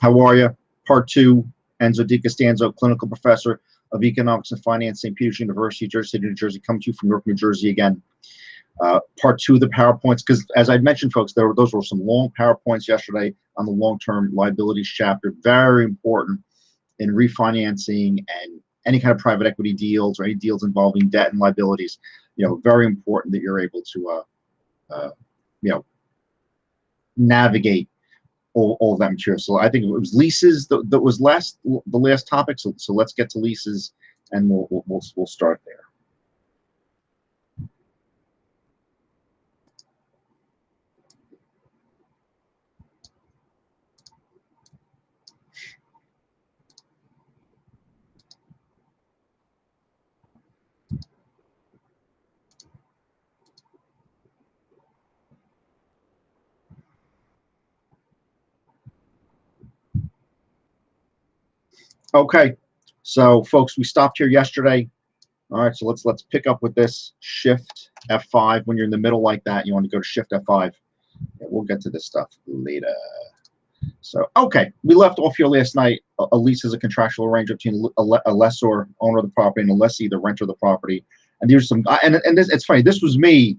How are you? Part two, Enzo DiCostanzo, clinical professor of economics and finance, St. Peter's University, Jersey City, New Jersey, coming to you from Newark, New Jersey again. Part two of the PowerPoints, because as I mentioned, folks, those were some long PowerPoints yesterday on the long-term liabilities chapter. Very important in refinancing and any kind of private equity deals or any deals involving debt and liabilities. You know, very important that you're able to, you know, navigate all of that material. So I think it was leases that was the last topic. So let's get to leases, and we'll start there. Okay, so folks, we stopped here yesterday. All right, so let's pick up with this. Shift F5. When you're in the middle like that, you want to go to Shift F5. Yeah, we'll get to this stuff later. So, okay, we left off here last night. A lease is a contractual arrangement between a lessor, owner of the property, and a lessee, the renter of the property. And there's some, and this, it's funny. This was me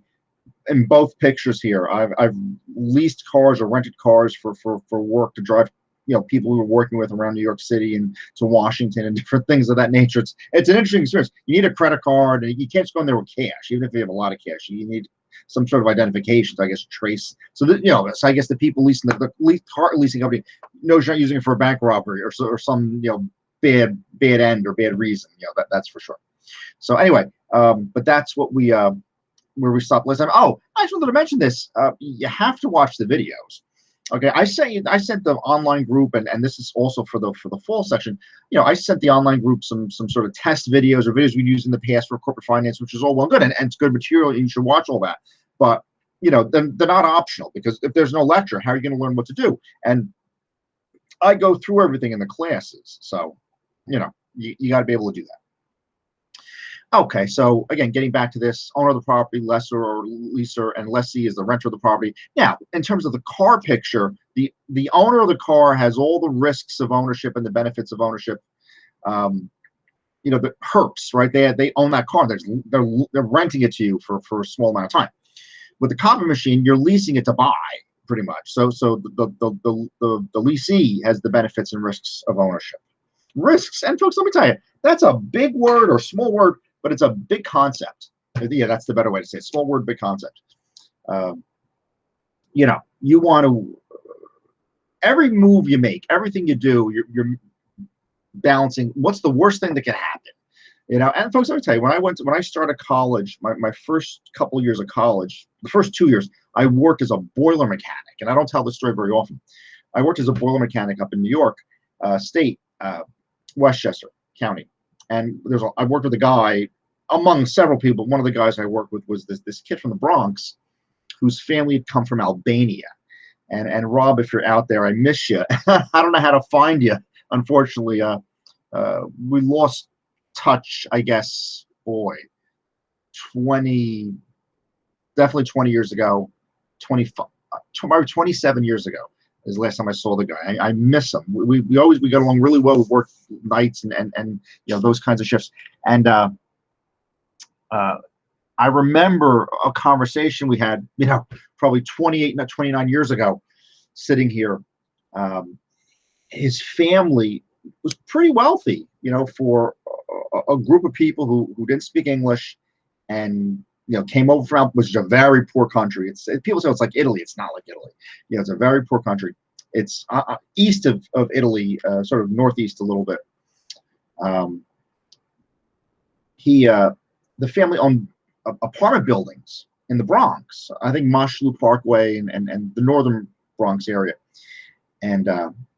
in both pictures here. I've leased cars or rented cars for work to drive, you know, people we were working with around New York City and to Washington and different things of that nature. It's an interesting experience. You need a credit card, and you can't just go in there with cash, even if you have a lot of cash. You need some sort of identification to, I guess, trace. So that, you know, so I guess the people leasing the car leasing company knows you're not using it for a bank robbery or some, you know, bad end or bad reason. You know, that's for sure. So anyway, but that's what we where we stopped last time. Oh, I just wanted to mention this. You have to watch the videos. Okay, I sent the online group, and this is also for the fall section. You know, I sent the online group some sort of test videos or videos we'd used in the past for corporate finance, which is all well and good, and it's good material, and you should watch all that. But you know, they're not optional, because if there's no lecture, how are you going to learn what to do? And I go through everything in the classes, so you know, you got to be able to do that. Okay, so again, getting back to this, owner of the property, lessor or leaser, and lessee is the renter of the property. Now, in terms of the car picture, the owner of the car has all the risks of ownership and the benefits of ownership. You know, the perks, right? They own that car. They're renting it to you for a small amount of time. With the copy machine, you're leasing it to buy, pretty much. So the lessee has the benefits and risks of ownership. Risks, and folks, let me tell you, that's a big word or small word, but it's a big concept. Yeah, that's the better way to say it. Small word, big concept. You know, you want to, every move you make, everything you do, you're balancing what's the worst thing that can happen. You know, and folks, let me tell you, when I started college, my first couple of years of college, the first 2 years, I worked as a boiler mechanic, and I don't tell this story very often. I worked as a boiler mechanic up in New York State, Westchester County. And I worked with a guy, among several people. One of the guys I worked with was this kid from the Bronx, whose family had come from Albania. And Rob, if you're out there, I miss you. I don't know how to find you. Unfortunately, we lost touch, I guess, boy, definitely 20 years ago, 27 years ago. Is the last time I saw the guy. I miss him. We got along really well. We worked nights and you know, those kinds of shifts. And I remember a conversation we had, you know, probably 29 years ago, sitting here. His family was pretty wealthy, you know, for a group of people who didn't speak English, and you know, came over from, which is a very poor country. People say it's like Italy. It's not like Italy. You know, it's a very poor country. It's east of Italy, sort of northeast a little bit. The family owned apartment buildings in the Bronx. I think Moshlu Parkway and the northern Bronx area. And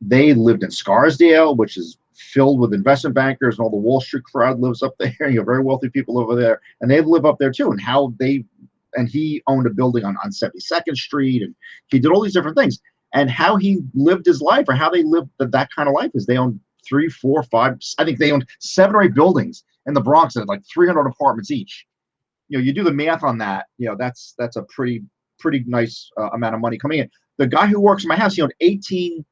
they lived in Scarsdale, which is filled with investment bankers, and all the Wall Street crowd lives up there. You know, very wealthy people over there, and they live up there too. And he owned a building on 72nd Street, and he did all these different things. And how he lived his life, or how they lived that kind of life, is they owned 3, 4, 5. I think they owned 7 or 8 buildings in the Bronx that had like 300 apartments each. You know, you do the math on that. You know, that's a pretty nice amount of money coming in. The guy who works in my house, he owned 18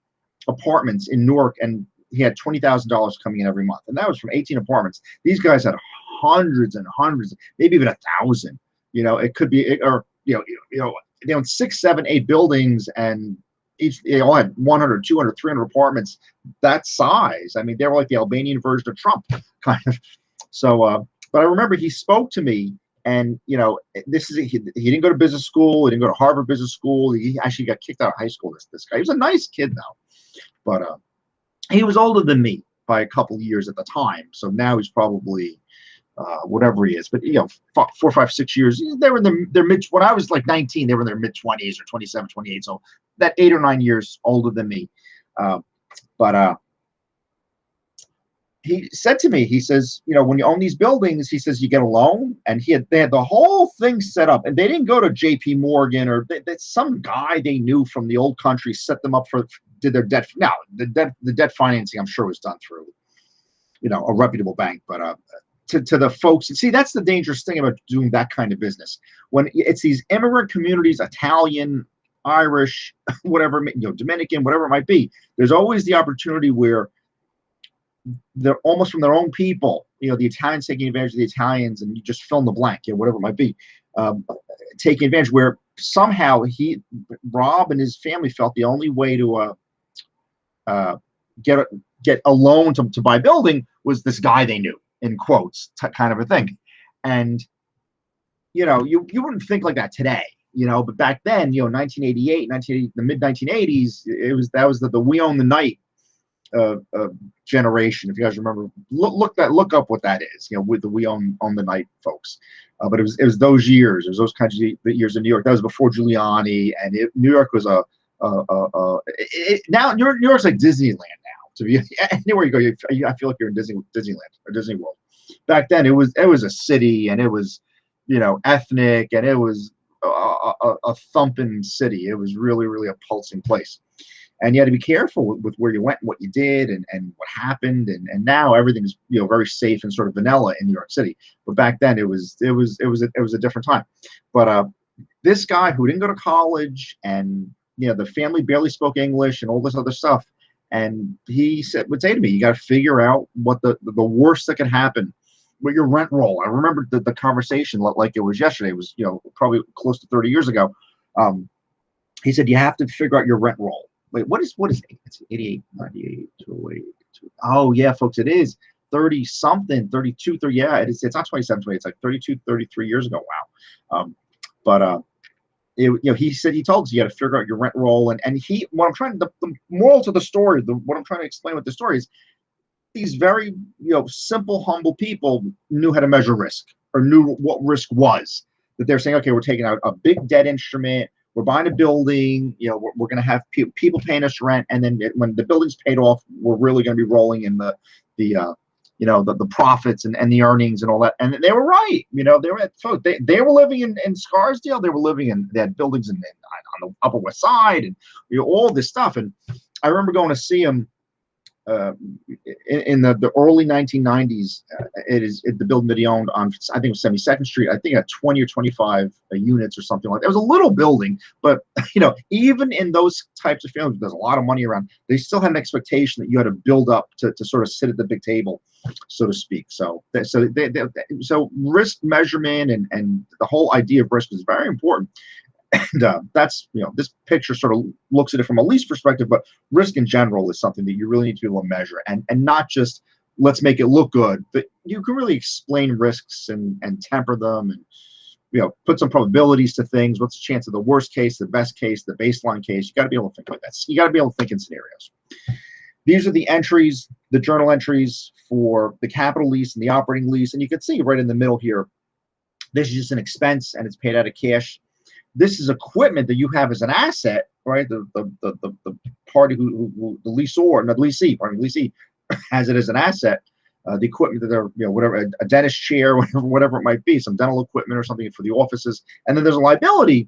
apartments in Newark, and he had $20,000 coming in every month, and that was from 18 apartments. These guys had hundreds and hundreds, maybe even 1,000. It could be, or they owned 6, 7, 8 buildings, and each they all had 100, 200, 300 apartments. That size. I mean, they were like the Albanian version of Trump, kind of. So, but I remember he spoke to me, and he didn't go to business school. He didn't go to Harvard Business School. He actually got kicked out of high school. This guy. He was a nice kid though, but he was older than me by a couple of years at the time. So now he's probably whatever he is. But 4, 5, 6 years. They were in their mid. When I was like 19, they were in their mid 20s or 27, 28. So that 8 or 9 years older than me. But he said to me, he says, when you own these buildings, he says you get a loan, and they had the whole thing set up, and they didn't go to J.P. Morgan or some guy they knew from the old country set them up did their debt. Now the debt financing, I'm sure, was done through, a reputable bank, but to the folks, see, that's the dangerous thing about doing that kind of business. When it's these immigrant communities, Italian, Irish, whatever, Dominican, whatever it might be, there's always the opportunity where they're almost from their own people, the Italians taking advantage of the Italians, and you just fill in the blank, whatever it might be, taking advantage, where somehow Rob and his family felt the only way to get a loan to buy a building was this guy they knew, in quotes, kind of a thing. And you wouldn't think like that today, but back then, 1988, the mid 1980s, that was the we own the night generation. If you guys remember, look up what that is, with the we own the night folks. But it was those years. It was those kinds of years in New York. That was before Giuliani, and New York was now New York's like Disneyland now. To be anywhere you go, I feel like you're in Disneyland or Disney World. Back then, it was a city, and it was ethnic, and it was a thumping city. It was really, really a pulsing place. And you had to be careful with where you went and what you did and what happened. And now everything's very safe and sort of vanilla in New York City. But back then it was a different time. But this guy who didn't go to college, and the family barely spoke English and all this other stuff, and he would say to me, you got to figure out what the worst that could happen with your rent roll. I remember the conversation like it was yesterday. It was probably close to 30 years ago. He said you have to figure out your rent roll. Wait, what is it's 88, 98, 208, oh yeah, folks, it is 30 something, 32, 30, yeah, it's not 27, 28, it's like 32, 33 years ago. Wow. But he said, he told us you got to figure out your rent roll, and what I'm trying, the moral to the story, what I'm trying to explain with the story is, these very simple, humble people knew how to measure risk, or knew what risk was. That they're saying, okay, we're taking out a big debt instrument, we're buying a building, we're going to have people paying us rent, and then when the building's paid off, we're really going to be rolling in the profits and the earnings and all that. And they were right. They were living in Scarsdale. They had buildings on the Upper West Side, and all this stuff. And I remember going to see them in the early 1990s. The building that he owned on, I think it was 72nd Street. I think at 20 or 25 units or something like that. It was a little building, but even in those types of families, there's a lot of money around. They still had an expectation that you had to build up to sort of sit at the big table, so to speak. So risk measurement and the whole idea of risk is very important. And that's, this picture sort of looks at it from a lease perspective, but risk in general is something that you really need to be able to measure, and not just let's make it look good, but you can really explain risks and temper them, and put some probabilities to things. What's the chance of the worst case, the best case, the baseline case? You got to be able to think like that. You got to be able to think in scenarios. These are the entries, the journal entries for the capital lease and the operating lease, and you can see right in the middle here, this is just an expense and it's paid out of cash. This is equipment that you have as an asset, right? The party who the lessor, not lessee, lessee has it as an asset. The equipment that they're, whatever, a dentist chair, whatever it might be, some dental equipment or something for the offices. And then there's a liability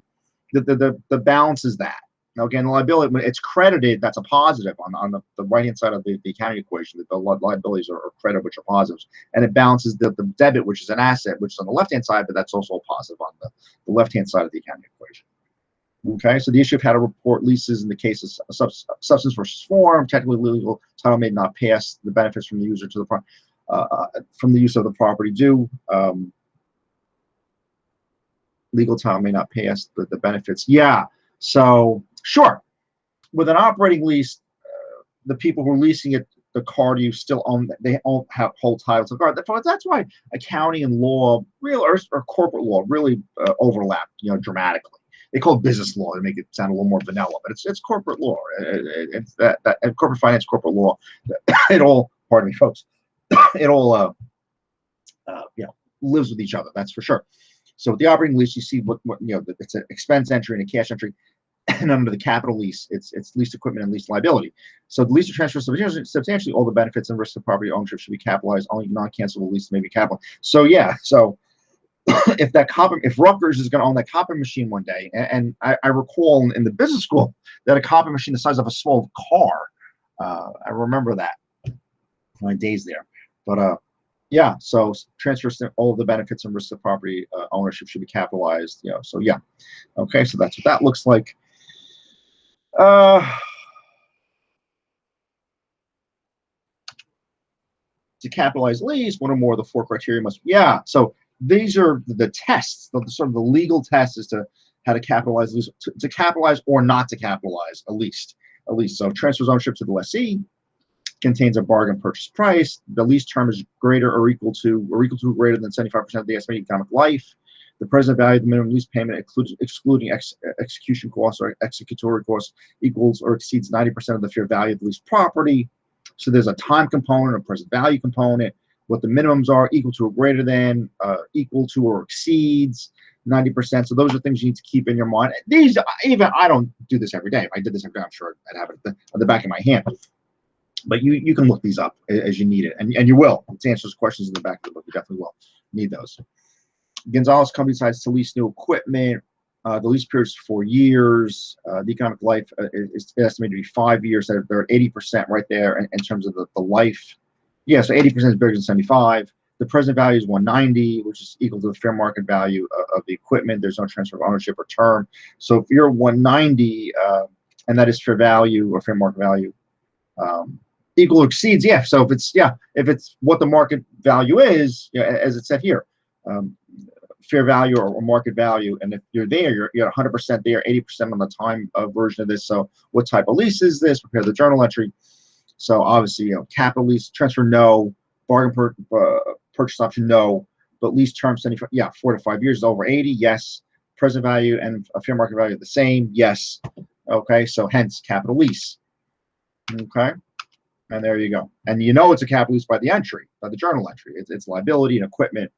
that balances that. Now, again, the liability, when it's credited, that's a positive on the right-hand side of the accounting equation, that the liabilities are credit, which are positives. And it balances the debit, which is an asset, which is on the left-hand side, but that's also a positive on the left-hand side of the accounting equation. Okay, so the issue of how to report leases in the case of substance versus form, technically legal title may not pass the benefits from the user to the from the use of the property due. Legal title may not pass the benefits. Yeah, so sure, with an operating lease, the people who are leasing it, the car to you, still own. They own have whole titles of the car. That's why accounting and law, or corporate law, really overlap, dramatically. They call it business law to make it sound a little more vanilla, but it's corporate law. It's that and corporate finance, corporate law. It all, pardon me, folks. It all lives with each other. That's for sure. So with the operating lease, you see what it's an expense entry and a cash entry. And under the capital lease, it's leased equipment and leased liability. So the lease or transfer substantially all the benefits and risks of property ownership should be capitalized. Only non-cancelable leases may be capitalized. So yeah, so if Rutgers is going to own that copy machine one day, and I recall in the business school that a copy machine the size of a small car, I remember that my days there. But yeah, so transfers all of the benefits and risks of property ownership should be capitalized. So yeah, okay, so that's what that looks like. To capitalize lease, one or more of the four criteria must. Yeah, so these are the tests, sort of the legal test as to how to capitalize lease, to capitalize or not to capitalize a lease. So transfers ownership to the lessee, contains a bargain purchase price. The lease term is greater or equal to greater than 75% of the estimated economic life. The present value of the minimum lease payment, excluding execution costs or executory costs, equals or exceeds 90% of the fair value of the leased property. So there's a time component, a present value component. What the minimums are, equal to or greater than, equal to or exceeds 90%. So those are things you need to keep in your mind. These, even I don't do this every day. If I did this every day, I'm sure I'd have it at the back of my hand. But you can look these up as you need it, and you will. To answer those questions in the back of the book, you definitely will need those. Gonzalez Company decides to lease new equipment. The lease period is 4 years. The economic life is estimated to be 5 years. They're at 80% right there in terms of the life. Yeah, so 80% is bigger than 75. The present value is 190, which is equal to the fair market value of the equipment. There's no transfer of ownership or term. So if you're 190, and that is fair value or fair market value, equal or exceeds, yeah. So if it's what the market value is, as it said here, fair value or market value, and if you're there, you're 100% there, 80% on the time version of this. So what type of lease is this? Prepare the journal entry. So obviously, capital lease transfer, no. Bargain purchase option, no. But lease term 75, 4 to 5 years is over 80, yes. Present value and a fair market value the same, yes. Okay, so hence capital lease. Okay. And there you go. And it's a capital lease by the entry, by the journal entry. It's liability and equipment.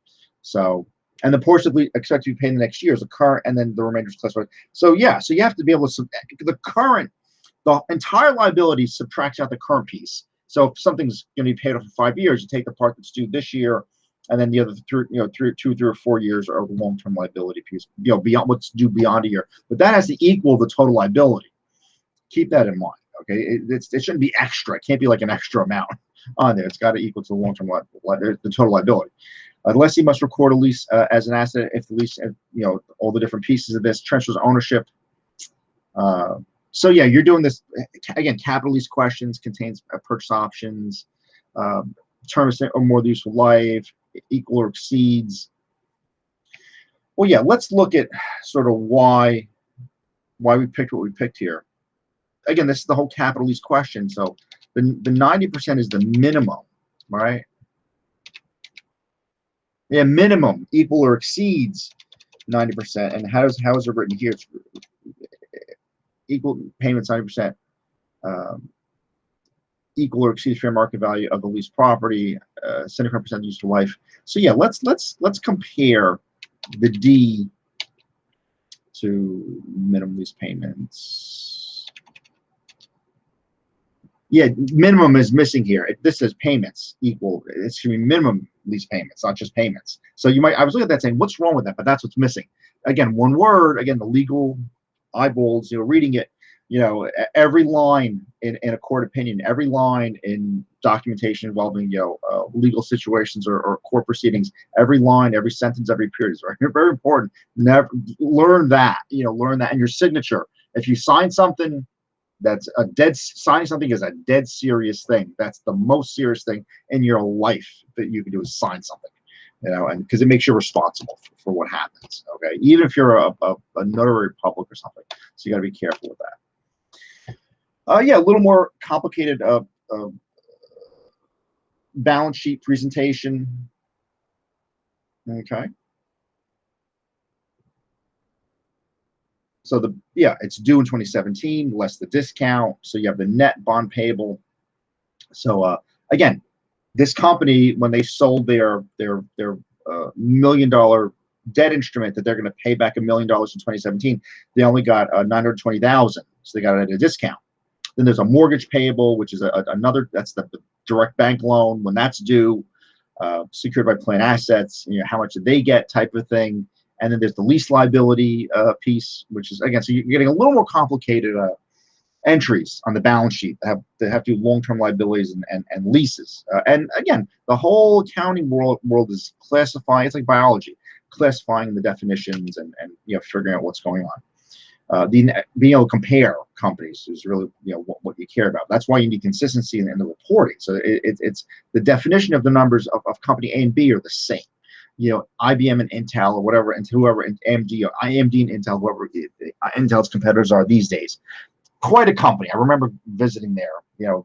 So, and the portion of lease expected to be paid in the next year is the current, and then the remainder is classified. So yeah, so you have to be able to the entire liability subtracts out the current piece. So if something's going to be paid off for 5 years, you take the part that's due this year, and then the other 2, 3, or 4 years are the long-term liability piece. Beyond what's due beyond a year, but that has to equal the total liability. Keep that in mind. Okay, it shouldn't be extra. It can't be like an extra amount on there. It's got to equal to the long-term the total liability. The lessee must record a lease as an asset if the lease, all the different pieces of this transfers ownership. So yeah, you're doing this again. Capital lease questions contains purchase options, terms or more the useful life, equal or exceeds. Well, yeah, let's look at sort of why we picked what we picked here. Again, this is the whole capital lease question. So the 90% is the minimum, right? Yeah, minimum equal or exceeds 90%. And how is it written here? It's equal payments 90%, equal or exceeds fair market value of the leased property, 75% useful life. So yeah, let's compare the D to minimum lease payments. Yeah, minimum is missing here. This says payments equal. It should be minimum lease payments, not just payments. So I was looking at that saying, what's wrong with that? But that's what's missing. Again, one word. Again, the legal eyeballs, reading it. Every line in a court opinion, every line in documentation involving legal situations or court proceedings, every line, every sentence, every period is very, very important. Never learn that, learn that. And your signature. If you sign something, signing something is a dead serious thing. That's the most serious thing in your life that you can do, is sign something. And because it makes you responsible for what happens. Okay, even if you're a notary public or something, so you got to be careful with that. Yeah, a little more complicated balance sheet presentation. Okay. So it's due in 2017 less the discount. So you have the net bond payable. So again, this company, when they sold their $1 million debt instrument that they're going to pay back $1 million in 2017, they only got $920,000, so they got it at a discount. Then there's a mortgage payable, which is another. That's the direct bank loan when that's due, secured by plan assets. How much did they get, type of thing. And then there's the lease liability piece, which is, again, so you're getting a little more complicated entries on the balance sheet that have to do long-term liabilities and leases. And again, the whole accounting world is classifying. It's like biology, classifying the definitions and figuring out what's going on. Being able to compare companies is really what you care about. That's why you need consistency in the reporting. So it's the definition of the numbers of company A and B are the same. IBM and Intel or whatever, and whoever, and AMD and Intel, whoever Intel's competitors are these days. Quite a company. I remember visiting there,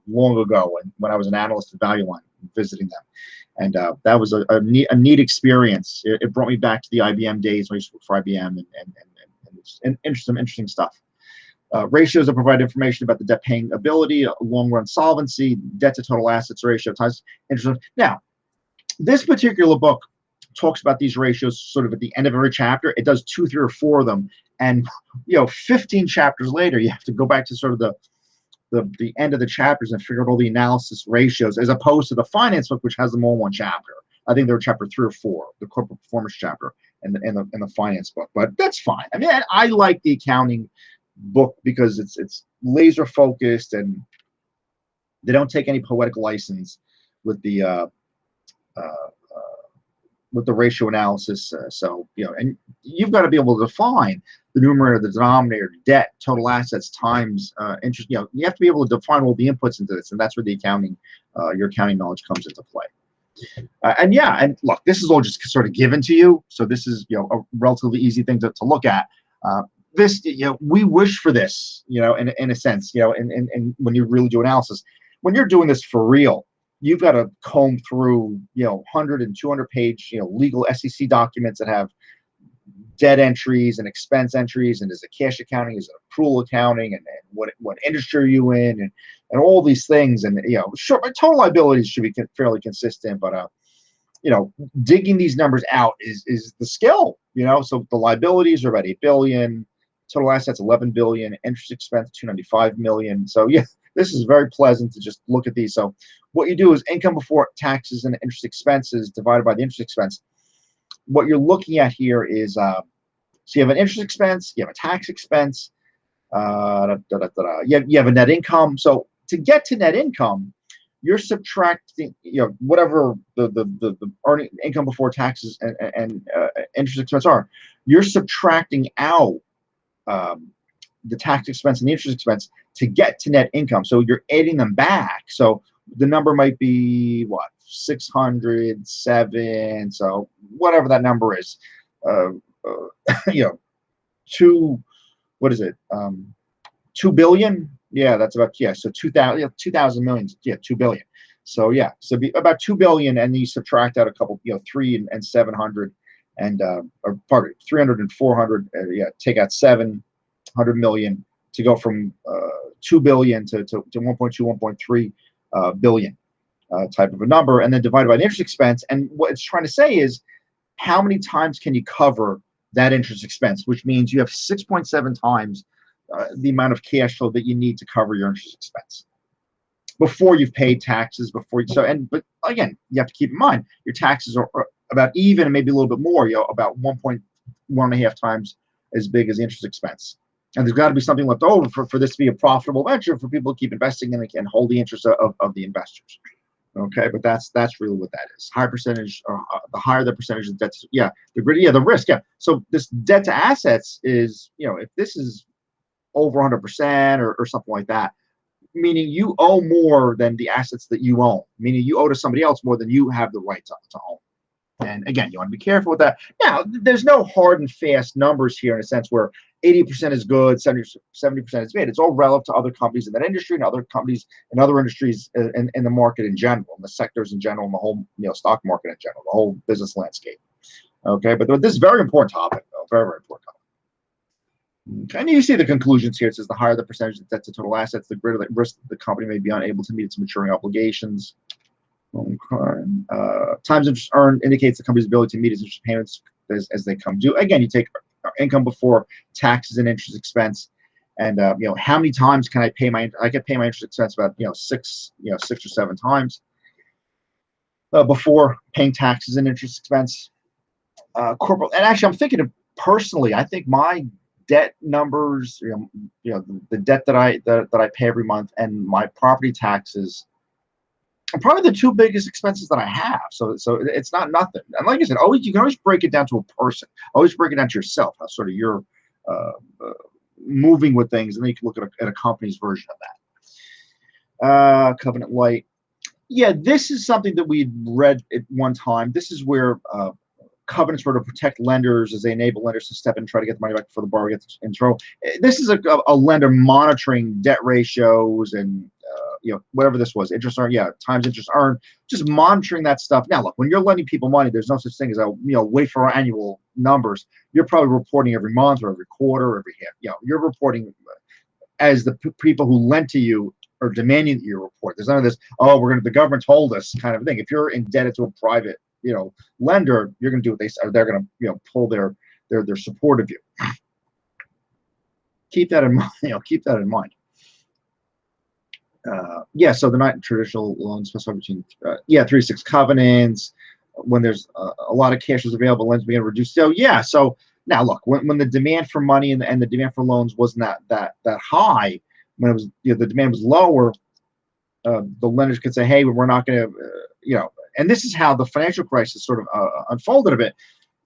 long ago, when I was an analyst at Value Line, visiting them, and that was a neat experience. It brought me back to the IBM days when I used to work for IBM, and interesting stuff. Ratios that provide information about the debt paying ability, long run solvency, debt to total assets ratio, times interest. Now, this particular book talks about these ratios sort of at the end of every chapter. It does 2, 3, or 4 of them, and 15 chapters later, you have to go back to sort of the end of the chapters and figure out all the analysis ratios, as opposed to the finance book, which has them all in one chapter. I think they were chapter 3 or 4, the corporate performance chapter, and the finance book. But that's fine. I mean, I like the accounting book because it's laser focused, and they don't take any poetic license with the ratio analysis. And you've got to be able to define the numerator, the denominator, debt, total assets times interest. You have to be able to define all the inputs into this, and that's where the your accounting knowledge comes into play. And look, this is all just sort of given to you, so this is a relatively easy thing to look at. This we wish for this, in a sense, and when you really do analysis, when you're doing this for real, you've got to comb through 100 and 200 page legal SEC documents that have debt entries and expense entries, and is it cash accounting, is it accrual accounting, and what industry are you in, and all these things. And sure, total liabilities should be fairly consistent, but digging these numbers out is the skill. So the liabilities are about $8 billion, total assets $11 billion, interest expense $295 million. So yeah, this is very pleasant to just look at these. So what you do is income before taxes and interest expenses divided by the interest expense. What you're looking at here is, so you have an interest expense, you have a tax expense, you have a net income. So to get to net income, you're subtracting, whatever the earning income before taxes and interest expense are. You're subtracting out the tax expense and the interest expense to get to net income. So you're adding them back. So the number might be what, 607. So whatever that number is, what is it? 2 billion. Yeah, that's about, so 2,000 million. Yeah, 2 billion. So yeah, so about 2 billion, and you subtract out a couple, 3 and 700, and or pardon, 300 and 400. Take out 700 million to go from 2 billion to 1.2, 1.3 billion type of a number, and then divided by the interest expense. And what it's trying to say is, how many times can you cover that interest expense? Which means you have 6.7 times the amount of cash flow that you need to cover your interest expense before you've paid taxes. But again, you have to keep in mind your taxes are about even, and maybe a little bit more. About 1.5 times as big as the interest expense. And there's got to be something left over for this to be a profitable venture for people to keep investing in and hold the interest of the investors. Okay, but that's really what that is. Higher percentage, or the higher the percentage of debt, the greater, the risk, So this debt to assets is, if this is over 100% or something like that, meaning you owe more than the assets that you own, meaning you owe to somebody else more than you have the right to own. And again, you want to be careful with that. Now, there's no hard and fast numbers here in a sense where 80% is good, 70% is bad. It's all relative to other companies in that industry and other companies in other industries in the market in general, in the sectors in general, and the whole stock market in general, the whole business landscape. Okay, but this is a very important topic, though, very, very important topic. Okay. And you see the conclusions here. It says the higher the percentage of debt to total assets, the greater the risk the company may be unable to meet its maturing obligations. Okay. Times interest earned indicates the company's ability to meet its interest payments as they come due. Again, you take income before taxes and interest expense, and how many times can I pay my? I can pay my interest expense about 6 or 7 times before paying taxes and interest expense. Corporate, and actually, I'm thinking of personally. I think my debt numbers, the debt that I pay every month, and my property taxes, probably the 2 biggest expenses that I have. So it's not nothing. And like I said, you can always break it down to a person. Always break it down to yourself. How sort of you're moving with things, and then you can look at a company's version of that. Covenant light. Yeah, this is something that we read at one time. This is where covenants were to protect lenders as they enable lenders to step in and try to get the money back before the borrower gets in trouble. This is a lender monitoring debt ratios and whatever this was, interest earned, times interest earned, just monitoring that stuff. Now, look, when you're lending people money, there's no such thing as wait for our annual numbers. You're probably reporting every month or every quarter, or every year. You're reporting as the people who lent to you are demanding that you report. There's none of this, the government told us kind of thing. If you're indebted to a private lender, you're going to do what they say. They're going to pull their support of you. Keep that in mind. Keep that in mind. So they're not traditional loans specified between 3 to 6 covenants. When there's a lot of cash is available, lenders begin to reduce. So now look, when the demand for money and the demand for loans wasn't that high, when it was the demand was lower, the lenders could say, hey, we're not going to and this is how the financial crisis sort of unfolded a bit.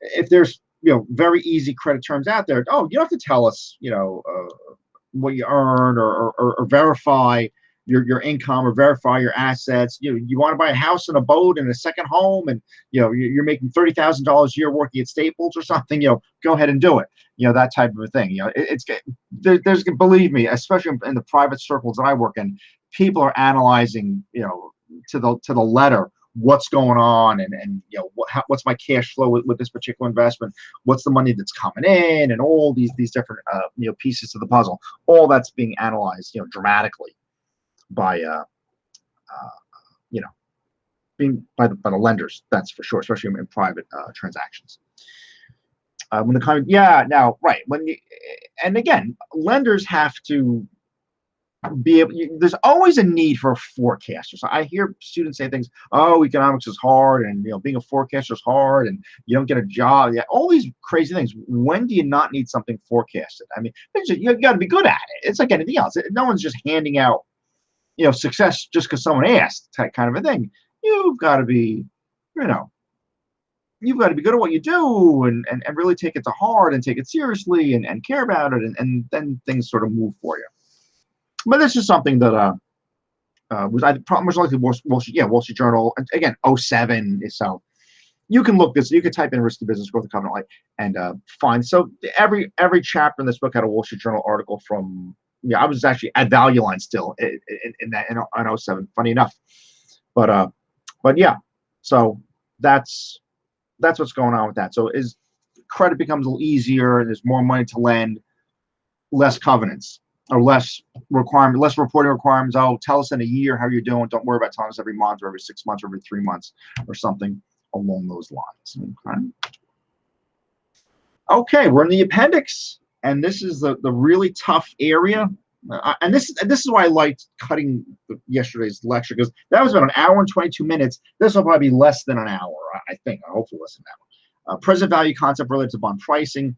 If there's very easy credit terms out there, you don't have to tell us what you earn or verify your income or verify your assets. You want to buy a house and a boat and a second home, and you're making $30,000 a year working at Staples or something. Go ahead and do it. That type of a thing. There's believe me, especially in the private circles that I work in, people are analyzing to the letter what's going on and what's my cash flow with this particular investment, what's the money that's coming in, and all these different pieces to the puzzle. All that's being analyzed dramatically by being by the lenders, that's for sure, especially in private transactions. When the kind now right and again, lenders have to be able. There's always a need for a forecaster. So I hear students say things, economics is hard, and being a forecaster is hard, and you don't get a job. All these crazy things. When do you not need something forecasted? I mean, you got to be good at it. It's like anything else. No one's just handing out success just because someone asked, type kind of a thing. You've got to be, you've got to be good at what you do and really take it to heart and take it seriously and care about it, and then things sort of move for you. But this is something that was most likely Wall Street Journal. And again, 07 is so. You can look this. You could type in risky business growth covenant light and find. So every chapter in this book had a Wall Street Journal article from. I was actually at Value Line still in 07. Funny enough, but yeah. So that's what's going on with that. So is credit becomes a little easier. There's more money to lend, less covenants or less requirement, less reporting requirements. Tell us in a year how you're doing. Don't worry about telling us every month or every 6 months or every 3 months or something along those lines. Okay, we're in the appendix, and this is the really tough area. And this is why I liked cutting yesterday's lecture, because that was about an hour and 22 minutes. This will probably be less than an hour, I think. Hopefully less than an hour. Present value concept related to bond pricing.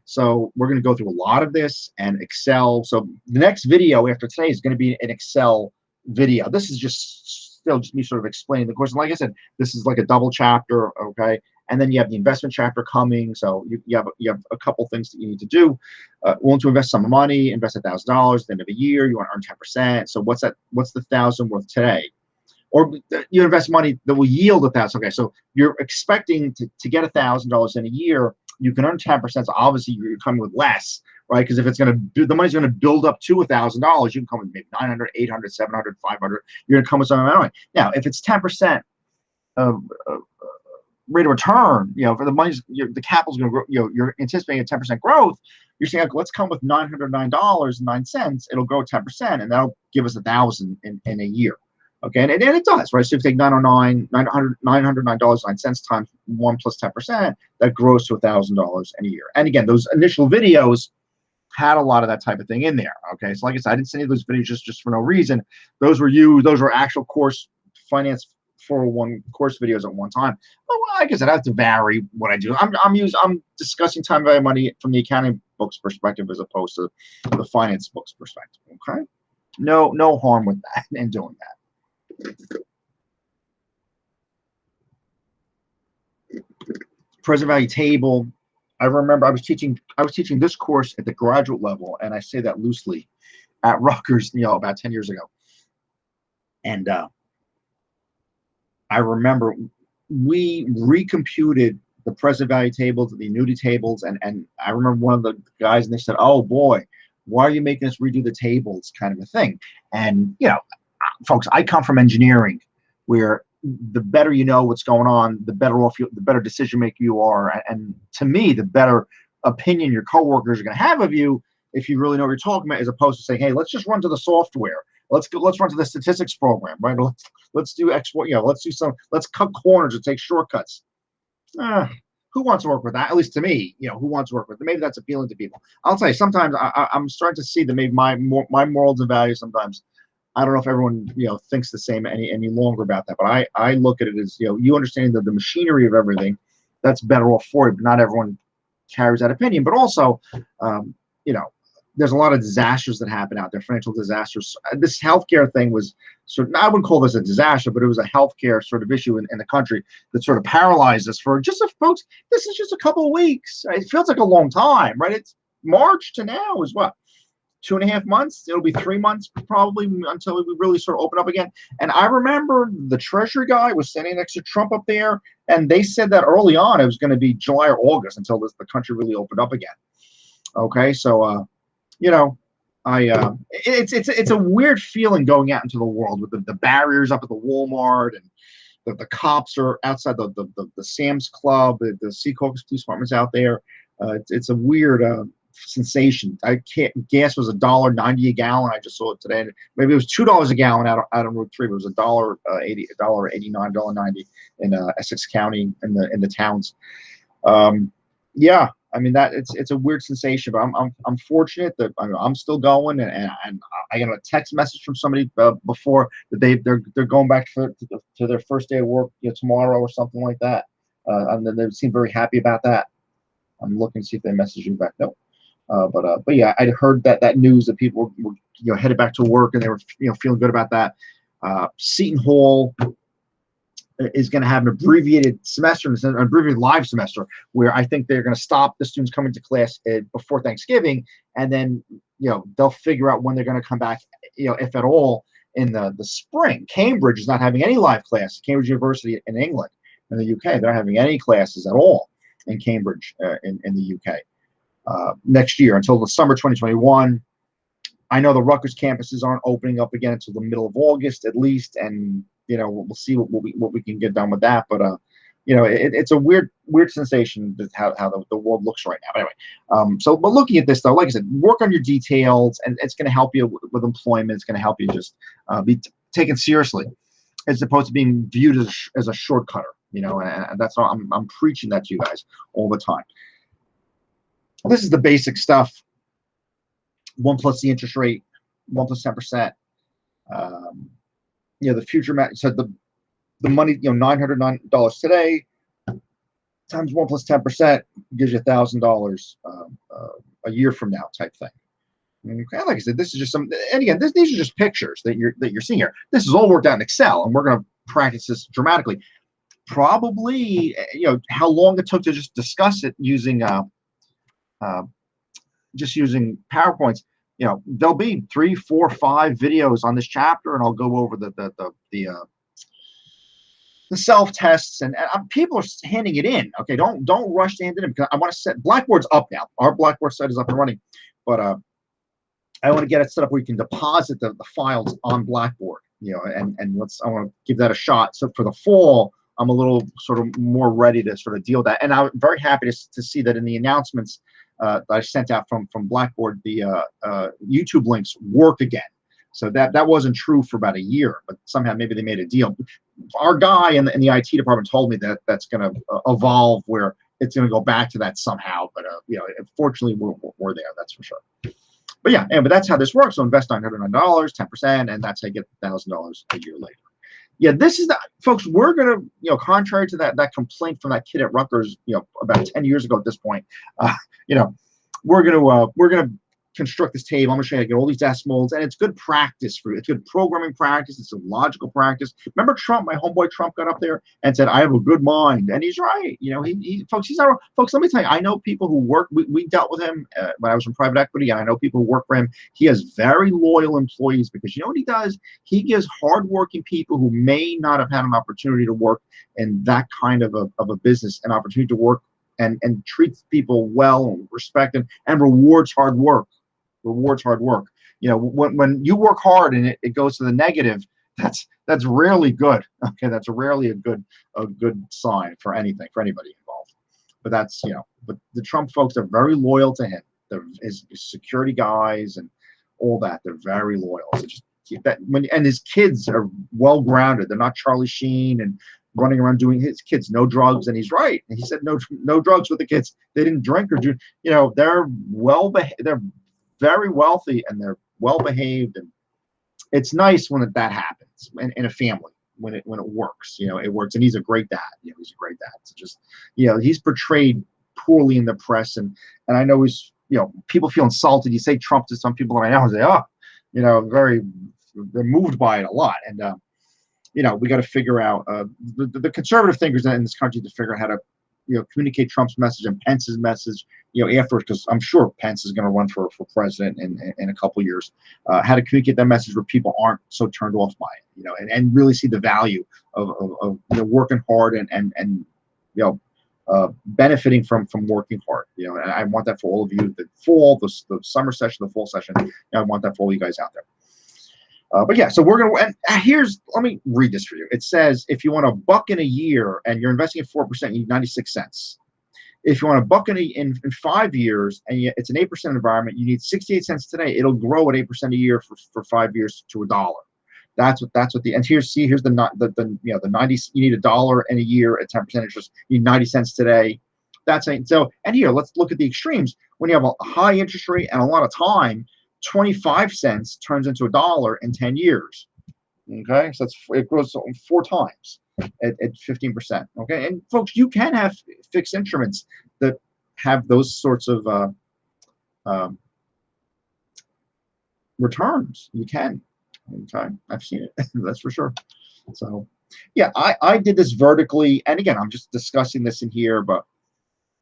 So we're going to go through a lot of this and Excel. So the next video after today is going to be an Excel video. This is just still just me sort of explaining the course. And like I said, this is like a double chapter, okay? And then you have the investment chapter coming. So you have a couple things that you need to do. Want to invest some money, invest $1,000 at the end of a year. You want to earn 10%. So what's that? What's the 1,000 worth today? Or you invest money that will yield 1,000. Okay, so you're expecting to get $1,000 in a year. You can earn 10%. So obviously you're coming with less, right? Because if it's going to do, the money's going to build up to $1,000, you can come with maybe 900, 800, 700, 500. You're going to come with some amount of money. Now, if it's 10% rate of return, for the money's the capital's going to grow. You're anticipating a 10% growth. You're saying, okay, let's come with $909.09. It'll grow 10%, and that'll give us 1,000 in a year. Okay, and it does, right? So if you take $909.09 times 1 plus 10%, that grows to $1,000 in a year. And again, those initial videos had a lot of that type of thing in there. Okay, so like I said, I didn't send you those videos just for no reason. Those were actual course finance 401 course videos at one time. But well, like I said, I have to vary what I do. I'm discussing time value of money from the accounting books perspective as opposed to the finance books perspective. Okay, no harm with that in doing that. Present value table. I remember I was teaching this course at the graduate level, and I say that loosely, at Rutgers, about 10 years ago. And I remember we recomputed the present value tables, the annuity tables, and I remember one of the guys, and they said, "Oh boy, why are you making us redo the tables?" kind of a thing. And folks, I come from engineering, where the better you know what's going on, the better off the better decision maker you are, and to me, the better opinion your coworkers are going to have of you if you really know what you're talking about, as opposed to saying, "Hey, let's just run to the software. Let's run to the statistics program, right? Let's do export. Let's cut corners and take shortcuts." Who wants to work with that? At least to me, who wants to work with it? Maybe that's appealing to people. I'll tell you, sometimes I'm starting to see that maybe my morals and values sometimes. I don't know if everyone thinks the same any longer about that, but I look at it as you understanding the machinery of everything, that's better off for you. But not everyone carries that opinion. But also, there's a lot of disasters that happen out there, financial disasters. This healthcare thing was I wouldn't call this a disaster, but it was a healthcare sort of issue in the country that sort of paralyzed us for folks. This is just a couple of weeks. It feels like a long time, right? It's March to now is what? 2.5 months. It'll be 3 months probably until we really sort of open up again. And I remember the Treasury guy was standing next to Trump up there, and they said that early on it was going to be July or August until the country really opened up again. Okay, so it's a weird feeling going out into the world with the barriers up at the Walmart, and the cops are outside the Sam's Club, the Secaucus police department's out there. It's a weird sensation. Gas was $1.90 a gallon. I just saw it today. Maybe it was $2 a gallon out on Route 3. But it was $1.80, $1.89, $1.90 in Essex County in the towns. Yeah, I mean that it's a weird sensation, but I'm fortunate that I'm still going, and I got a text message from somebody before that they're going back to their first day of work tomorrow or something like that, and then they seem very happy about that. I'm looking to see if they message you back. No. But yeah, I'd heard that news that people were headed back to work, and they were feeling good about that. Seton Hall is going to have an abbreviated semester, an abbreviated live semester, where I think they're going to stop the students coming to class before Thanksgiving, and then they'll figure out when they're going to come back, if at all, in the spring. Cambridge is not having any live class. Cambridge University in England, in the UK, they're not having any classes at all in Cambridge in the UK. Next year until the summer 2021. I know the Rutgers campuses aren't opening up again until the middle of August at least, and we'll see what we can get done with that. But it's a weird sensation that how the world looks right now. But anyway, but looking at this though, like I said, work on your details, and it's going to help you with employment. It's going to help you just be taken seriously, as opposed to being viewed as a shortcutter. And that's why I'm preaching that to you guys all the time. This is the basic stuff. 1 plus the interest rate, 1 plus 10%. The future so the money, $909 today times 1 plus 10% gives you $1,000 a year from now type thing. Okay, like I said, this is just some, and again, these are just pictures that you're seeing here. This is all worked out in Excel, and we're going to practice this dramatically. Probably, how long it took to just discuss it using just using PowerPoints. There'll be 3, 4, 5 videos on this chapter, and I'll go over the self-tests, and people are handing it in. Okay, don't rush to hand it in, because I want to set Blackboard's up now. Our Blackboard site is up and running, but I want to get it set up where you can deposit the files on Blackboard. And I want to give that a shot. So for the fall, I'm a little sort of more ready to sort of deal with that. And I'm very happy to see that in the announcements that I sent out from Blackboard, the YouTube links work again. So that wasn't true for about a year, but somehow maybe they made a deal. Our guy in the IT department told me that that's going to evolve, where it's going to go back to that somehow. But fortunately, we're there. That's for sure. But yeah, but that's how this works. So invest $909, 10%, and that's how you get $1,000 a year later. Yeah, this is folks. We're gonna, contrary to that complaint from that kid at Rutgers, about 10 years ago at this point, we're gonna construct this table. I'm gonna show you how to get all these decimals, and it's good practice for you. It's good programming practice. It's a logical practice. Remember Trump, my homeboy Trump, got up there and said, "I have a good mind," and he's right. Folks, folks. Let me tell you, I know people who work. We dealt with him when I was in private equity, and I know people who work for him. He has very loyal employees, because what he does? He gives hardworking people who may not have had an opportunity to work in that kind of a business an opportunity to work, and treats people well, and respect them, and rewards hard work. When you work hard and it goes to the negative, that's rarely good. Okay, that's rarely a good sign for anything, for anybody involved. But that's but the Trump folks are very loyal to him. They're his security guys and all that. They're very loyal. So just keep that. And his kids are well grounded. They're not Charlie Sheen and running around doing, his kids no drugs. And he's right. And he said no drugs with the kids. They didn't drink or do. They're they're very wealthy, and they're well behaved, and it's nice when that happens in a family, when it works. It works, and he's a great dad. He's a great dad. So just he's portrayed poorly in the press, and I know he's people feel insulted. You say Trump to some people, and I know they they're moved by it a lot, and we got to figure out the conservative thinkers in this country to figure out how to communicate Trump's message and Pence's message, afterwards, because I'm sure Pence is going to run for president in a couple of years. How to communicate that message where people aren't so turned off by it, and really see the value of working hard and benefiting from working hard. And I want that for all of you. The summer session, the fall session. I want that for all you guys out there. But yeah, so we're going to, and let me read this for you. It says, if you want $1 in a year and you're investing at 4%, you need 96 cents. If you want $1 in 5 years and it's an 8% environment, you need 68 cents today. It'll grow at 8% a year for 5 years to $1. That's what and here's the 90. You need $1 in a year at 10% interest. You need 90 cents today. That's it. So, and here, let's look at the extremes. When you have a high interest rate and a lot of time, 25 cents turns into $1 in 10 years. Okay, so it grows 4 times at 15%. Okay, and folks, you can have fixed instruments that have those sorts of returns. You can. Okay, I've seen it. That's for sure. So, yeah, I did this vertically, and again, I'm just discussing this in here, but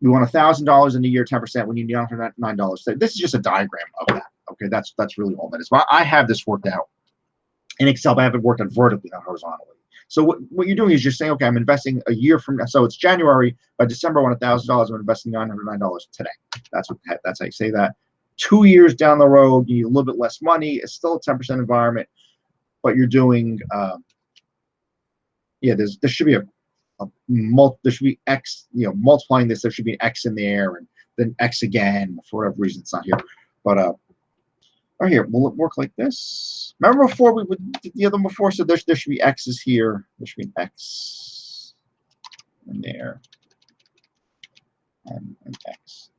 we want $1,000 in a year, 10%. When you need $9. This is just a diagram of that. Okay, that's really all that is. But I have this worked out in Excel, but I have it worked out vertically, not horizontally. So what you're doing is you're saying, okay, I'm investing a year from now. So it's January. By December, I want $1,000. I'm investing $909 today. That's how you say that. 2 years down the road, you need a little bit less money. It's still a 10% environment, but you're doing, there should be there should be X, multiplying this. There should be an X in there, and then X again. For whatever reason, it's not here. But right here, will it work like this? Remember before we did the other one before? So there should be X's here. There should be an X in there, and an X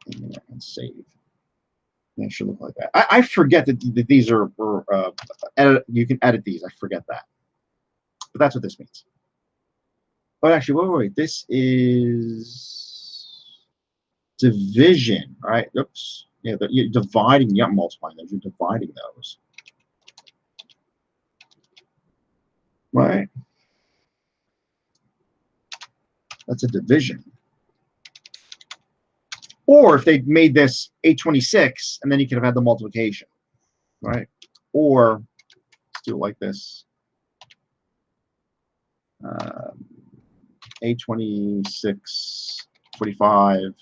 in there, and save. And it should look like that. I forget that these are edit. You can edit these. I forget that, but that's what this means. Oh, actually, wait. This is division, right? Oops. Yeah, you're dividing, you're not multiplying those, you're dividing those. Right? That's a division. Or if they made this 826, and then you could have had the multiplication, right? Or let's do it like this. 826.45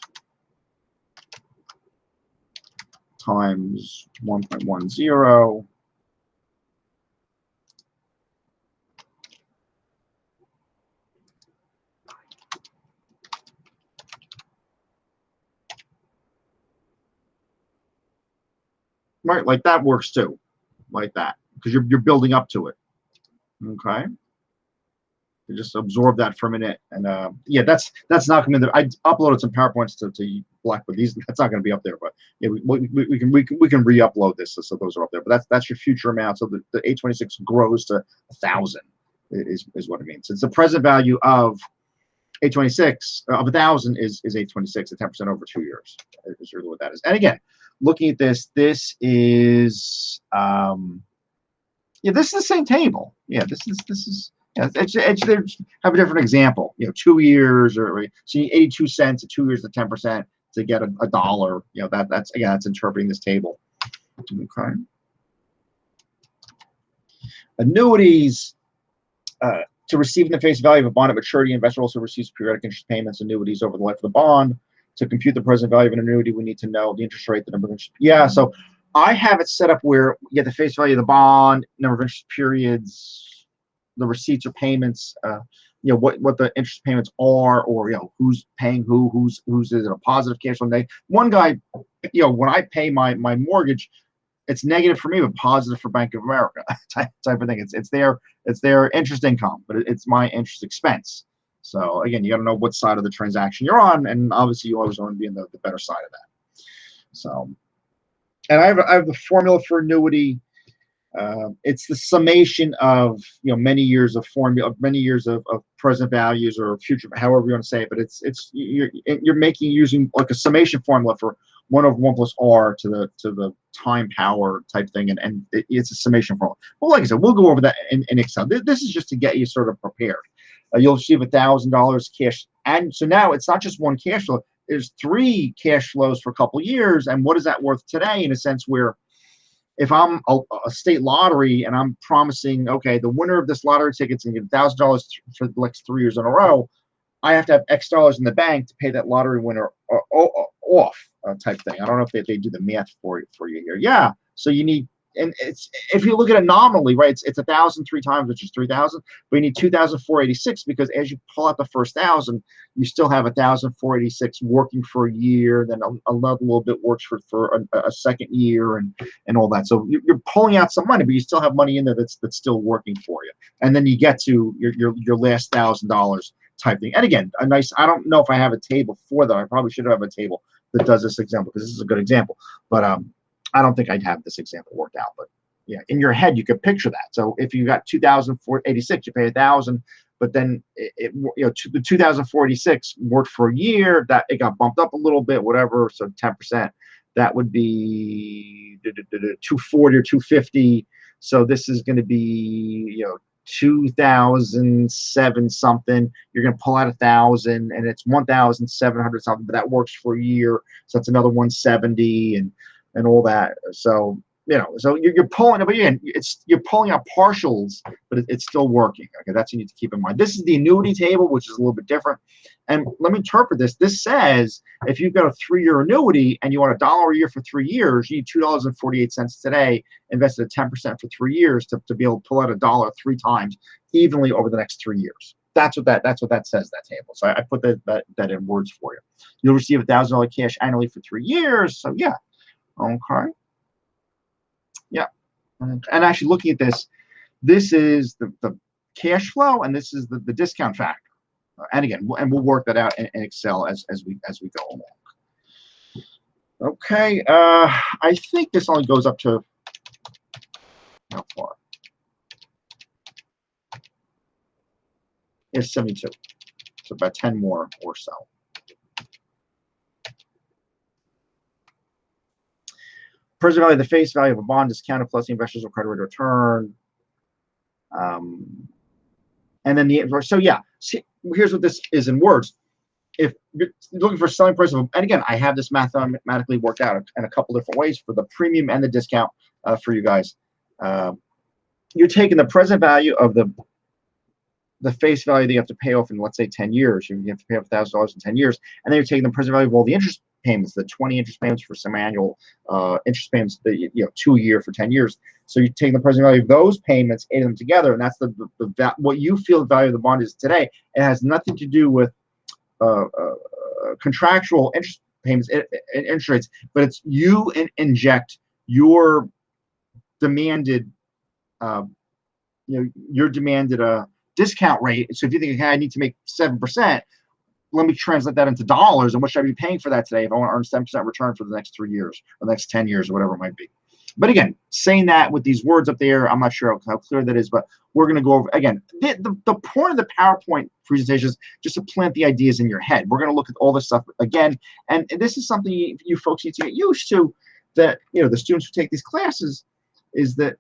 times 1.10. Right, like that works too, like that, because you're building up to it. Okay, you just absorb that for a minute, and yeah, that's not going to. I uploaded some PowerPoints to Black, but these that's not going to be up there. But yeah, we can re-upload this so those are up there. But that's your future amount. So the 826 grows to 1,000 is what it means. It's the present value of 826 of 1,000 is 826 at 10% over 2 years is really what that is. And again, looking at this, this is yeah, this is the same table. Yeah, this is yeah. Have a different example. 2 years, or so you need 82 cents at 2 years at 10% to get a dollar. That's again, that's interpreting this table. Okay. Annuities. To receive in the face value of a bond at maturity, investor also receives periodic interest payments, annuities over the life of the bond. To compute the present value of an annuity, we need to know the interest rate, the number of interest. Yeah, so I have it set up where you get the face value of the bond, number of interest periods, the receipts or payments, what the interest payments are, or who's paying who's is it a positive cash flow? One guy, when I pay my mortgage, it's negative for me, but positive for Bank of America type of thing. It's their interest income, but it's my interest expense. So again, you got to know what side of the transaction you're on, and obviously you always want to be in the better side of that. So, and I have the formula for annuity. It's the summation of many years of of present values or future, however you want to say it. But you're using like a summation formula for 1 over 1 plus r to the time power type thing, and it's a summation formula. Well, like I said, we'll go over that in Excel. This is just to get you sort of prepared. You'll receive $1,000 cash, and so now it's not just one cash flow. There's 3 cash flows for a couple of years, and what is that worth today? In a sense where if I'm a state lottery and I'm promising, okay, the winner of this lottery ticket's gonna get $1,000 for the next 3 years in a row, I have to have X dollars in the bank to pay that lottery winner off type thing. I don't know if they do the math for you here. Yeah, so you need, and it's if you look at it nominally, right? It's 1,000 3 times, which is 3,000, but you need 2,486 because as you pull out the first 1,000, you still have 1,486 working for a year. Then another little bit works for a second year, and all that. So you're pulling out some money, but you still have money in there that's still working for you. And then you get to your last $1,000 type thing. And again, I don't know if I have a table for that. I probably should have a table that does this example because this is a good example. But I don't think I'd have this example worked out. But yeah, in your head you could picture that. So if you got 2,486, you pay 1,000, but then the 2,486 worked for a year. That it got bumped up a little bit, whatever. So 10%, that would be 240 or 250. So this is going to be 2,007 something. You're going to pull out 1,000, and it's 1,700 something, but that works for a year, so that's another 170 and all that. So so you're pulling, but again, you're pulling out partials, but it's still working. Okay, that's what you need to keep in mind. This is the annuity table, which is a little bit different. And let me interpret this. This says if you've got a 3-year annuity and you want $1 a year for 3 years, you need $2.48 today, invested at 10% for 3 years to be able to pull out $1 3 times evenly over the next 3 years. That's what that says, that table. So I put that in words for you. You'll receive $1,000 cash annually for 3 years. So yeah, okay, yeah. And actually looking at this, this is the cash flow, and this is the discount factor. And again, we'll work that out in Excel as we go along. Okay, I think this only goes up to how far? It's 72. So about 10 more or so. Present value of the face value of a bond discounted plus the investor's credit rate of return. And then so yeah, see, here's what this is in words. If you're looking for selling price of, and again, I have this mathematically worked out in a couple different ways for the premium and the discount for you guys. You're taking the present value of the face value that you have to pay off in, let's say, 10 years. You have to pay off $1,000 in 10 years, and then you're taking the present value of all the interest payments, the 20 interest payments for semi-annual interest payments, 2 a year for 10 years. So you're taking the present value of those payments, adding them together, and that's what you feel the value of the bond is today. It has nothing to do with contractual interest payments and interest rates, but it's you inject your demanded, your demanded discount rate. So if you think, hey, I need to make 7%, let me translate that into dollars, and what should I be paying for that today if I want to earn 7% return for the next 3 years or the next 10 years or whatever it might be. But again, saying that with these words up there, I'm not sure how clear that is, but we're going to go over, again, the point of the PowerPoint presentation is just to plant the ideas in your head. We're going to look at all this stuff again, and this is something you folks need to get used to, that, the students who take these classes, is that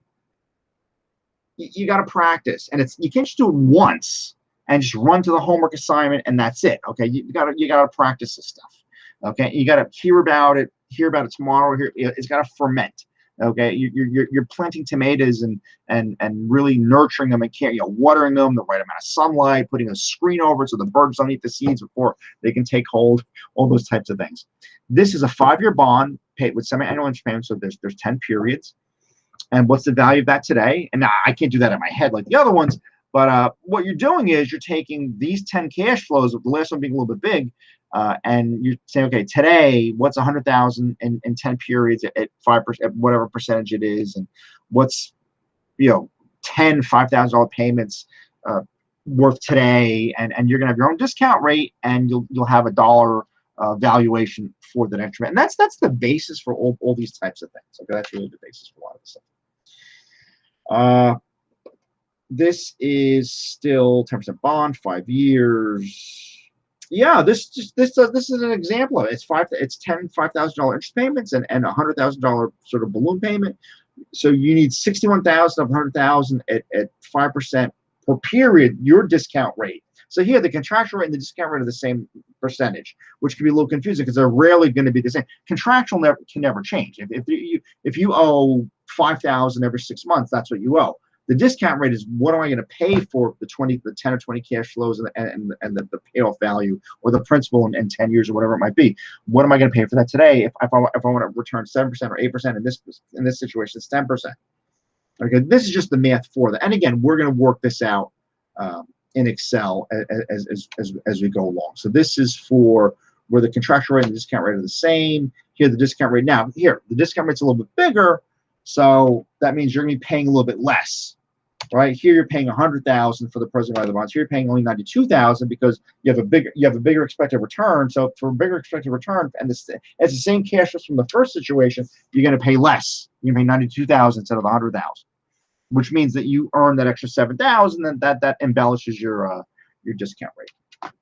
you got to practice, and you can't just do it once and just run to the homework assignment and that's it. Okay, you gotta practice this stuff. Okay, you gotta hear about it tomorrow. It's gotta ferment. Okay, you're planting tomatoes and really nurturing them and watering them, the right amount of sunlight, putting a screen over it so the birds don't eat the seeds before they can take hold, all those types of things. This is a 5-year bond paid with semi-annual interest payments, so there's 10 periods. And what's the value of that today? And I can't do that in my head like the other ones, but what you're doing is you're taking these 10 cash flows, with the last one being a little bit big, and you're saying, okay, today, what's 100,000 in 10 periods at 5%, at whatever percentage it is, and what's 10 $5,000 payments worth today, and you're gonna have your own discount rate, and you'll have a dollar valuation for the next. And that's the basis for all these types of things. Okay, that's really the basis for a lot of this stuff. This is still 10% bond, 5 years. Yeah, this is an example of it. It's 10 $5,000 interest payments and $100,000 sort of balloon payment. So you need 61,000 of 100,000 at 5% per period, your discount rate. So here, the contractual rate and the discount rate are the same percentage, which can be a little confusing because they're rarely going to be the same. Contractual can never change. If you owe 5,000 every 6 months, that's what you owe. The discount rate is, what am I going to pay for the 10 or 20 cash flows and the payoff value or the principal in 10 years or whatever it might be. What am I going to pay for that today if I want to return 7% or 8%? In this situation, it's 10%. Okay, this is just the math for that. And again, we're going to work this out in Excel as we go along. So this is for where the contractual rate and the discount rate are the same. Here, the discount rate. Now, here, the discount rate's a little bit bigger, so that means you're going to be paying a little bit less, right? Here, you're paying 100,000 for the present value of the bonds. Here, you're paying only 92,000 because you have a bigger expected return. So for a bigger expected return, and it's the same cash flows from the first situation, you're going to pay less. You pay 92,000 instead of 100,000. Which means that you earn that extra 7,000, and that embellishes your discount rate.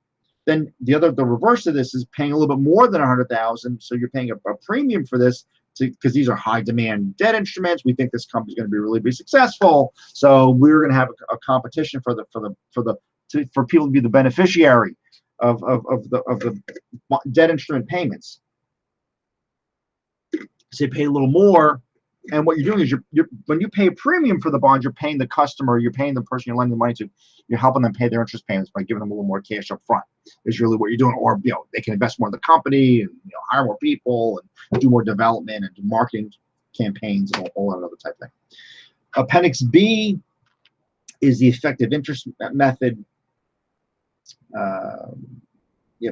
Then the reverse of this is paying a little bit more than 100,000, so you're paying a premium for this because these are high demand debt instruments. We think this company's going to really be successful, so we're going to have a competition for people to be the beneficiary of the debt instrument payments. So you pay a little more. And what you're doing is when you pay a premium for the bond, you're paying the customer, you're paying the person you're lending the money to, you're helping them pay their interest payments by giving them a little more cash up front. Is really what you're doing. Or they can invest more in the company and hire more people and do more development and do marketing campaigns and all that other type of thing. Appendix B is the effective interest method.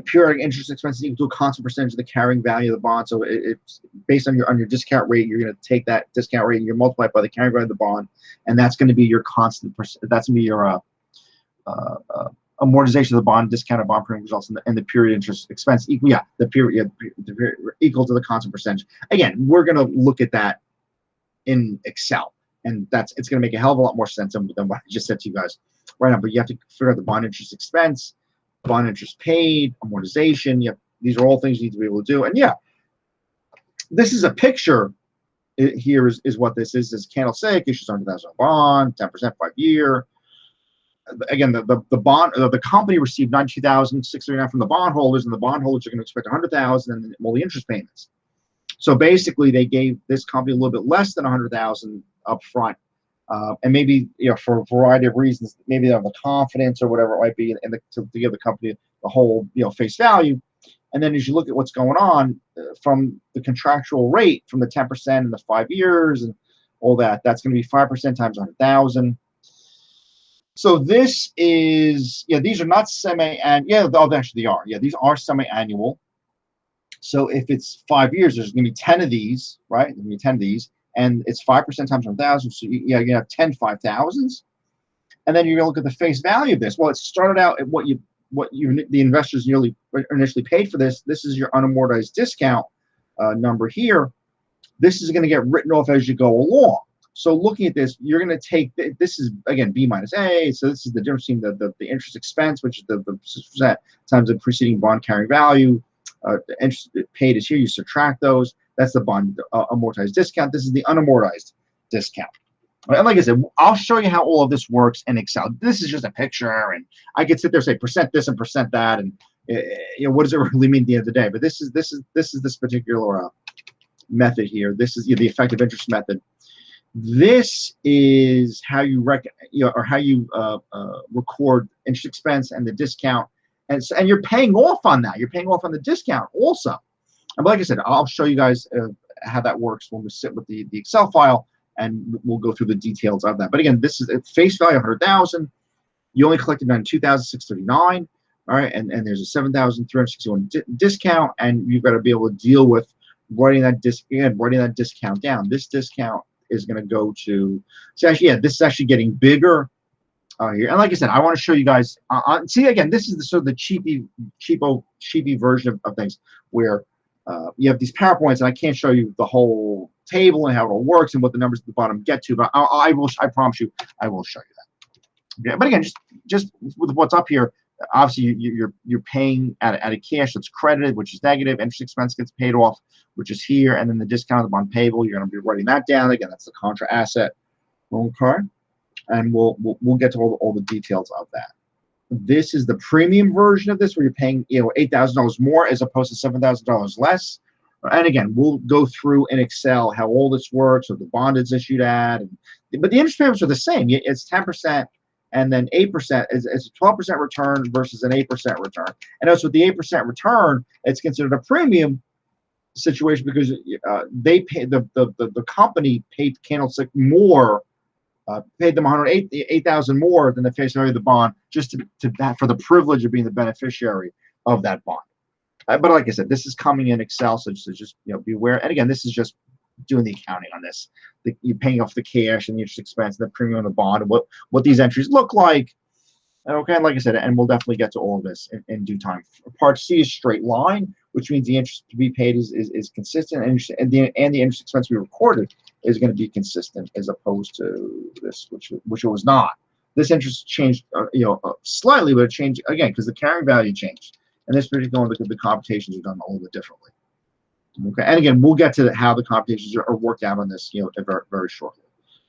Periodic interest expenses equal to a constant percentage of the carrying value of the bond. So it's based on your discount rate. You're going to take that discount rate and you're multiplied by the carrying value of the bond, and that's going to be your constant. That's going to be your amortization of the bond, discounted bond premium results in the period interest expense equal. The period equal to the constant percentage. Again, we're going to look at that in Excel, and it's going to make a hell of a lot more sense than what I just said to you guys right now. But you have to figure out the bond interest expense. bond interest paid, amortization. Yep, these are all things you need to be able to do. And yeah, this is a picture. Here is what this is candlestick, issues 100,000 bond, 10%, 5-year. Again, the bond, the company received 92,639 from the bondholders, and the bondholders are going to expect 100,000 and all the interest payments. So basically, they gave this company a little bit less than 100,000 up front, and maybe for a variety of reasons, maybe they have the confidence or whatever it might be, and to give the company the whole face value. And then as you look at what's going on from the contractual rate, from the 10% and the 5 years and all that, that's going to be 5% times 100,000. So this is, these are not semi-annual. Actually, they are. Yeah, these are semi-annual. So if it's 5 years, there's going to be 10 of these, right? There's going to be 10 of these, and it's 5% times 100,000. So you're going to have 10 5,000s, and then you're going to look at the face value of this. Well, it started out at what the investors initially paid for this. This is your unamortized discount number here. This is going to get written off as you go along. So looking at this, you're going to take, this is, again, B minus A. So this is the difference between the interest expense, which is the 6% times the preceding bond carrying value. The interest paid is here. You subtract those. That's the bond amortized discount. This is the unamortized discount. And like I said, I'll show you how all of this works in Excel. This is just a picture, and I could sit there and say percent this and percent that, and what does it really mean at the end of the day? But this is this particular method here. This is the effective interest method. This is how you record interest expense and the discount, and you're paying off on that. You're paying off on the discount also. And like I said, I'll show you guys how that works when we sit with the Excel file, and we'll go through the details of that. But again, this is at face value 100,000. You only collected 92,639. All right, and there's a 7,361 discount, and you've got to be able to deal with writing that discount down. This discount is going to go to, this is actually getting bigger here. And like I said, I want to show you guys, see, again, this is the sort of the cheapy version of things, where you have these PowerPoints, and I can't show you the whole table and how it all works and what the numbers at the bottom get to, but I promise you, I will show you that. Okay, but again, just with what's up here, obviously you're paying out of cash that's credited, which is negative. Interest expense gets paid off, which is here, and then the discount of the bond payable, you're going to be writing that down. Again, that's the contra asset. Okay, and we'll get to all the details of that. This is the premium version of this, where you're paying $8,000 more as opposed to $7,000 less. And again, we'll go through in Excel how all this works, or the bond is issued at, but the interest payments are the same. It's 10%. And then 8% is a 12% return versus an 8% return. And also with the 8% return, it's considered a premium situation because they pay the company paid Candlestick more, paid them $8,000 more than the face value of the bond, just for the privilege of being the beneficiary of that bond. But like I said, this is coming in Excel, so just be aware. And again, this is just doing the accounting on this. You're paying off the cash and the interest expense and the premium on the bond, and what these entries look like. Okay, and like I said, and we'll definitely get to all of this in due time. Part C is straight line, which means the interest to be paid is consistent, and the interest expense we recorded is going to be consistent, as opposed to this, which it was not. This interest changed, slightly, but it changed again because the carrying value changed. And this particular one, the computations are done a little bit differently. Okay, and again, we'll get to how the computations are worked out on this, very, very shortly.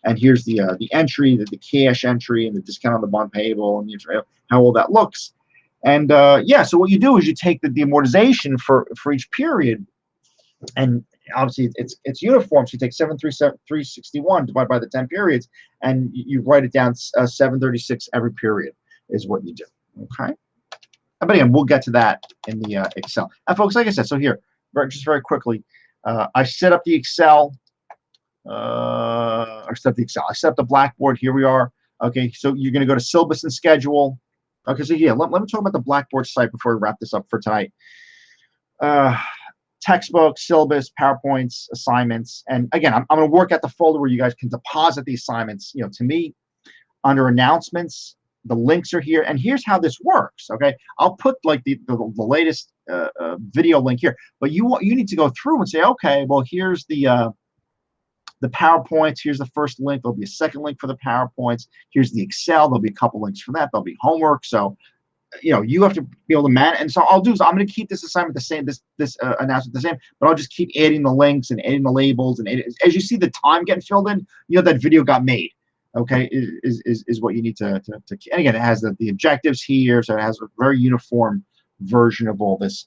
And here's the entry, the cash entry, and the discount on the bond payable, and how all that looks. And so what you do is you take the amortization for each period, and obviously it's uniform. So you take 7,361 divided by the 10 periods, and you write it down 736 every period is what you do. Okay, but again, we'll get to that in the Excel. And folks, like I said, so here. Just very quickly, I set up the Excel. I set up the Blackboard. Here we are. Okay, so you're going to go to syllabus and schedule. Okay, so yeah, let me talk about the Blackboard site before we wrap this up for tonight. Textbook, syllabus, PowerPoints, assignments, and again, I'm going to work at the folder where you guys can deposit the assignments. To me, under announcements. The links are here, and here's how this works. Okay, I'll put like the latest video link here, but you need to go through and say, okay, well, here's the PowerPoints. Here's the first link. There'll be a second link for the PowerPoints. Here's the Excel. There'll be a couple links for that. There'll be homework. So you have to be able to manage. And so I'll do is I'm going to keep this assignment the same, this announcement the same, but I'll just keep adding the links and adding the labels, and as you see the time getting filled in, that video got made. Okay, is what you need to and again, it has the objectives here, so it has a very uniform version of all this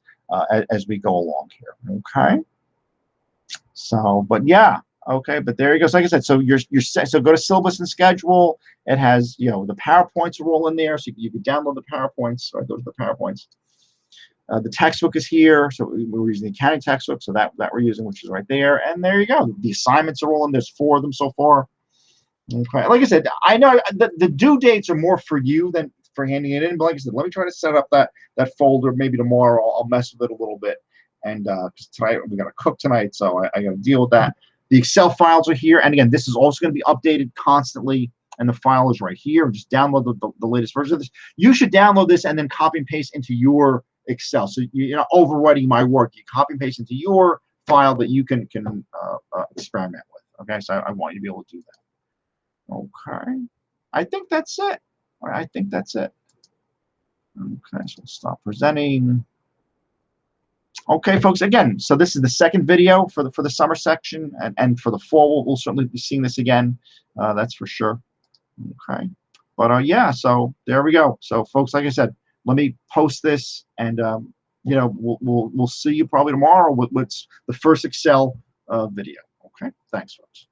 as we go along here. Okay, so but yeah. Okay, but there you go. So like I said, so you're set. So go to syllabus and schedule. It has the PowerPoints are all in there, so you can download the PowerPoints. Right, those are the PowerPoints. The textbook is here, so we're using the accounting textbook, so that we're using, which is right there. And there you go. The assignments are all in. There's 4 of them so far. Okay, like I said, I know the due dates are more for you than for handing it in. But like I said, let me try to set up that folder. Maybe tomorrow I'll mess with it a little bit. And because tonight we got to cook tonight, so I got to deal with that. The Excel files are here, and again, this is also going to be updated constantly, and the file is right here. Just download the latest version of this. You should download this and then copy and paste into your Excel. So you're not overwriting my work. You copy and paste into your file that you can experiment with. Okay, so I want you to be able to do that. Okay, I think that's it. All right, I think that's it. Okay, so stop presenting. Okay, folks, again, so this is the second video for the summer section, and for the fall, we'll certainly be seeing this again. That's for sure. Okay, but yeah, so there we go. So, folks, like I said, let me post this, and we'll see you probably tomorrow with the first Excel video. Okay, thanks, folks.